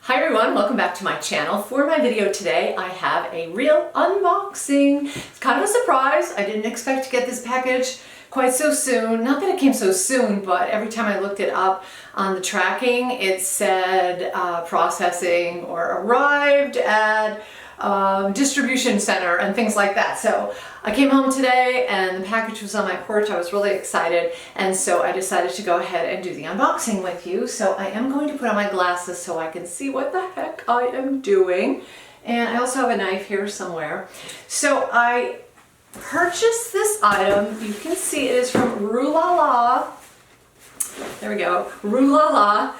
Hi everyone, welcome back to my channel. For my video today, I have a real unboxing. It's kind of a surprise. I didn't expect to get this package quite so soon. Not that it came so soon, but every time I looked it up on the tracking, it said processing or arrived at distribution center and things like that. So I came home today and the package was on my porch. I was really excited, and so I decided to go ahead and do the unboxing with you. So I am going to put on my glasses so I can see what the heck I am doing. And I also have a knife here somewhere. So I purchased this item. You can see it is from Ruelala. There we go, Ruelala.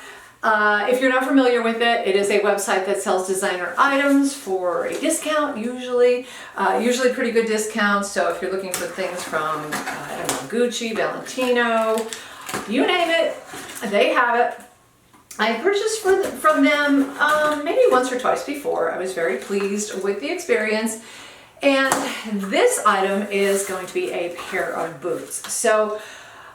If you're not familiar with it, it is a website that sells designer items for a discount, usually pretty good discounts. So if you're looking for things from, I don't know, Gucci, Valentino, you name it, they have it. I purchased from them maybe once or twice before. I was very pleased with the experience. And this item is going to be a pair of boots. So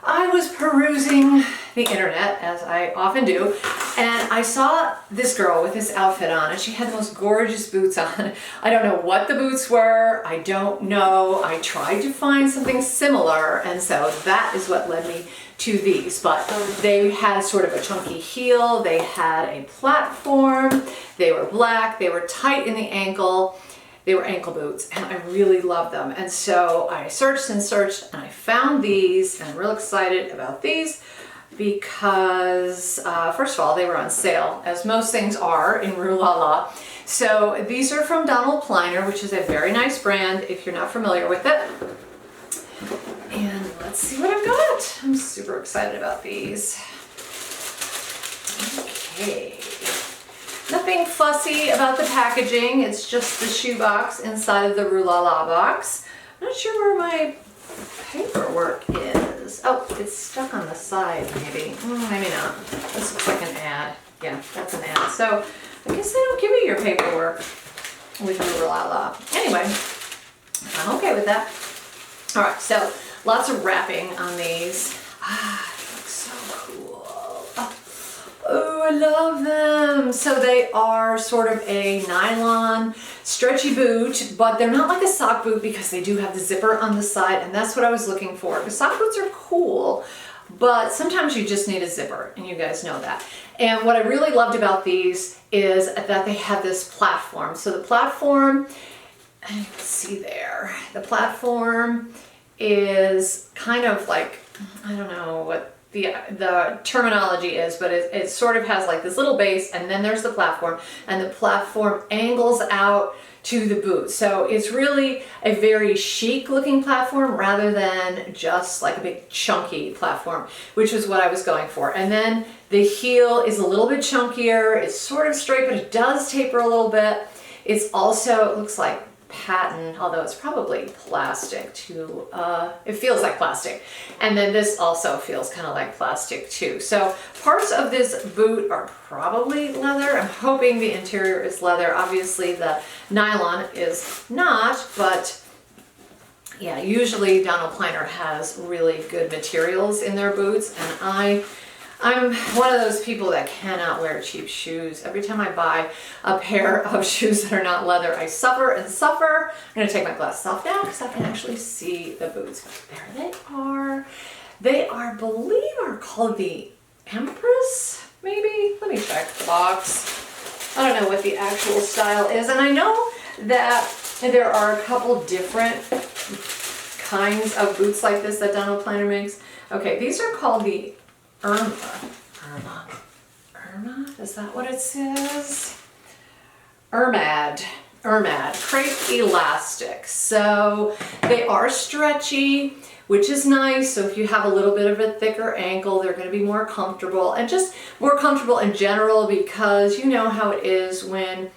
I was perusing the internet, as I often do, and I saw this girl with this outfit on, and she had the most gorgeous boots on. I don't know what the boots were. I don't know. I tried to find something similar, and so that is what led me to these. But they had sort of a chunky heel. They had a platform. They were black. They were tight in the ankle. They were ankle boots, and I really love them. And so I searched and searched, and I found these, and I'm real excited about these because, first of all, they were on sale, as most things are in Ruelala. So these are from Donald Pliner, which is a very nice brand if you're not familiar with it. And let's see what I've got. I'm super excited about these. Okay. Nothing fussy about the packaging. It's just the shoebox inside of the Ruelala box. I'm not sure where my paperwork is. Oh, it's stuck on the side, maybe. Maybe not. This looks like an ad. Yeah, that's an ad. So I guess they don't give you your paperwork with Ruelala. Anyway, I'm okay with that. All right, so lots of wrapping on these. It looks so cool. Oh, I love them. So they are sort of a nylon stretchy boot, but they're not like a sock boot because they do have the zipper on the side, and that's what I was looking for. Because sock boots are cool, but sometimes you just need a zipper, and you guys know that. And what I really loved about these is that they have this platform. So the platform, and you can see there, the platform is kind of like, I don't know what the terminology is, but it sort of has like this little base, and then there's the platform, and the platform angles out to the boot. So it's really a very chic looking platform rather than just like a big chunky platform, which is what I was going for. And then the heel is a little bit chunkier. It's sort of straight, but it does taper a little bit. It's also, it looks like patent, although it's probably plastic too. It feels like plastic. And then this also feels kind of like plastic too. So parts of this boot are probably leather. I'm hoping the interior is leather. Obviously the nylon is not, but yeah, usually Donald Pliner has really good materials in their boots, and I'm one of those people that cannot wear cheap shoes. Every time I buy a pair of shoes that are not leather, I suffer and suffer. I'm going to take my glasses off now because I can actually see the boots. There they are. They are, I believe, are called the Empress, maybe? Let me check the box. I don't know what the actual style is. And I know that there are a couple different kinds of boots like this that Donald Pliner makes. Okay, these are called the Irma, is that what it says? Ermad, crepe elastic. So they are stretchy, which is nice. So if you have a little bit of a thicker ankle, they're going to be more comfortable, and just more comfortable in general, because you know how it is when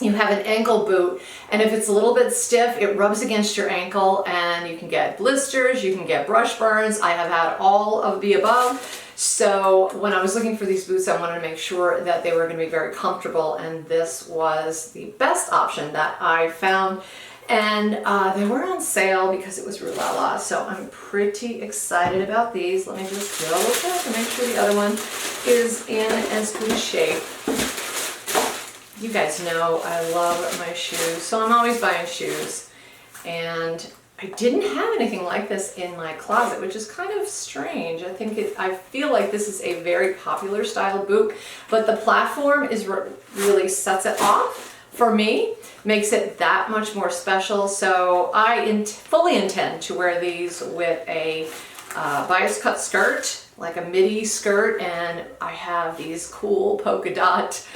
you have an ankle boot, and if it's a little bit stiff, it rubs against your ankle and you can get blisters, you can get brush burns. I have had all of the above. So when I was looking for these boots, I wanted to make sure that they were going to be very comfortable, and this was the best option that I found. And they were on sale because it was Ruelala, so I'm pretty excited about these. Let me just double check and make sure the other one is in as good shape You guys know I love my shoes, so I'm always buying shoes. And I didn't have anything like this in my closet, which is kind of strange. I feel like this is a very popular style boot, but the platform is really sets it off for me, makes it that much more special. So I fully intend to wear these with a bias cut skirt, like a midi skirt, and I have these cool polka dot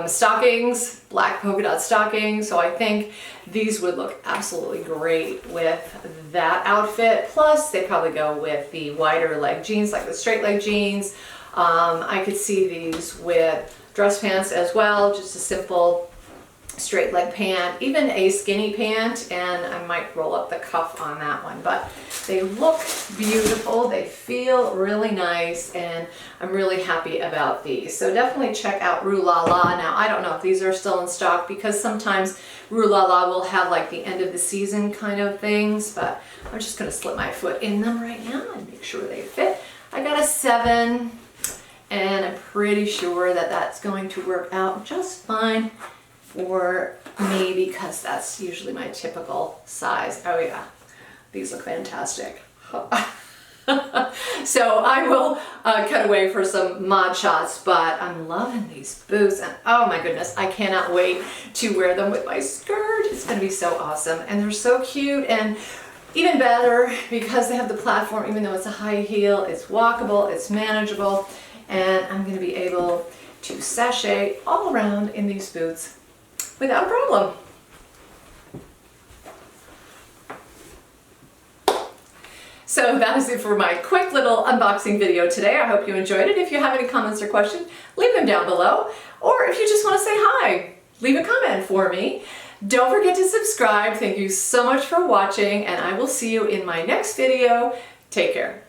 stockings, black polka dot stockings. So I think these would look absolutely great with that outfit. Plus they probably go with the wider leg jeans, like the straight leg jeans. I could see these with dress pants as well, just a simple straight leg pant, even a skinny pant, and I might roll up the cuff on that one. But they look beautiful, they feel really nice, and I'm really happy about these. So definitely check out Ruelala. Now I don't know if these are still in stock, because sometimes Ruelala will have like the end of the season kind of things, but I'm just gonna slip my foot in them right now and make sure they fit. I got a 7, and I'm pretty sure that that's going to work out just fine for me, because that's usually my typical size. Oh yeah, these look fantastic. So I will cut away for some mod shots, but I'm loving these boots, and oh my goodness, I cannot wait to wear them with my skirt. It's gonna be so awesome, and they're so cute, and even better because they have the platform. Even though it's a high heel, it's walkable, it's manageable, and I'm gonna be able to sashay all around in these boots without a problem. So that is it for my quick little unboxing video today. I hope you enjoyed it. If you have any comments or questions, leave them down below. Or if you just want to say hi, leave a comment for me. Don't forget to subscribe. Thank you so much for watching, and I will see you in my next video. Take care.